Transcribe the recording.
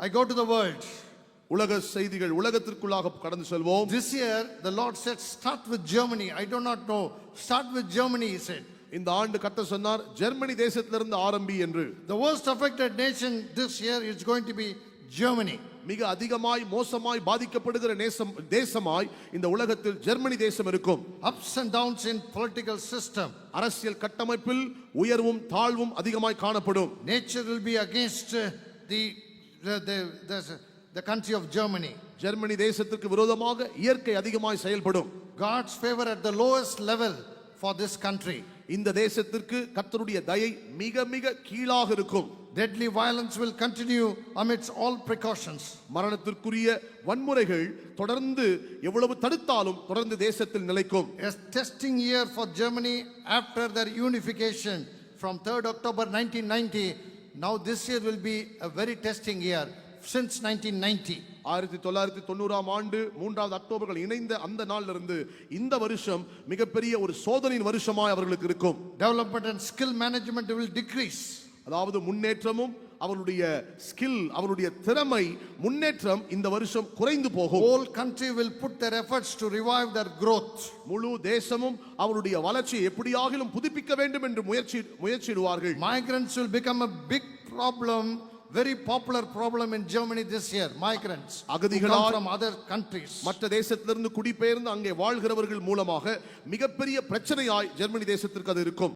I go to the world. உலக செய்திகள், உலகத்திற்குள்ளாக கடந்து செல்வோம். This year, the Lord said, start with Germany. I do not know. Start with Germany, he said. இந்த ஆண்டு கர்த்தர் சொன்னார், ஜெர்மனி தேசத்திலிருந்து ஆரம்பி என்று. The worst affected nation this year is going to be Germany. மிக அதிகமாய் மோசமாய் பாதிக்கப்படுகிற தேசமாய் இந்த உலகத்தில் ஜெர்மனி தேசம் இருக்கும். Ups and downs in political system. அரசியல் கட்டமைப்பில் உயர்வும் தாழ்வும் அதிகமாய் காணப்படும். Nature will be against the country of Germany. Germany தேசத்துக்கு விரோதமாக இயற்கை அதிகமாய் செயல்படும். God's favor at the lowest level for this country. இந்த தேசத்திற்கு கர்த்தருடைய தயை மிக மிக கீழாக இருக்கும். Deadly violence will continue amidst all precautions. மரணத்திற்குரிய வன்முறைகள் தொடர்ந்து எவ்வளவு தடுத்தாலும் தொடர்ந்து தேசத்தில் நிலைக்கும். A testing year for Germany after their unification from 3rd October 1990. Now this year will be a very testing year since 1990. 1990 ஆண்டு 3வது அக்டோபர்கள் இணைந்த அந்த நாளிலிருந்து இந்த வருஷம் மிகப்பெரிய ஒரு சோதனையின் வருஷமாய் அவர்களுக்கு இருக்கும். Development and skill management will decrease. அதாவது முன்னேற்றமும் அவருடைய ஸ்கில், அவருடைய திறமை முன்னேற்றம் இந்த வருஷம் குறைந்து போகும். Whole country will put their efforts to revive their growth. முழு தேசமும் அவருடைய வளர்ச்சியை எப்படியாகிலும் புதுப்பிக்க வேண்டும் என்று முயற்சிடுவார்கள். Migrants will become a big problem, very popular problem in Germany this year. Migrants அகதிகளால் from other countries. மற்ற தேசத்திலிருந்து குடிபெயர்ந்து அங்கே வாழ்கிறவர்கள் மூலமாக மிகப்பெரிய பிரச்சனையாய் ஜெர்மனி தேசத்திற்கு அது இருக்கும்.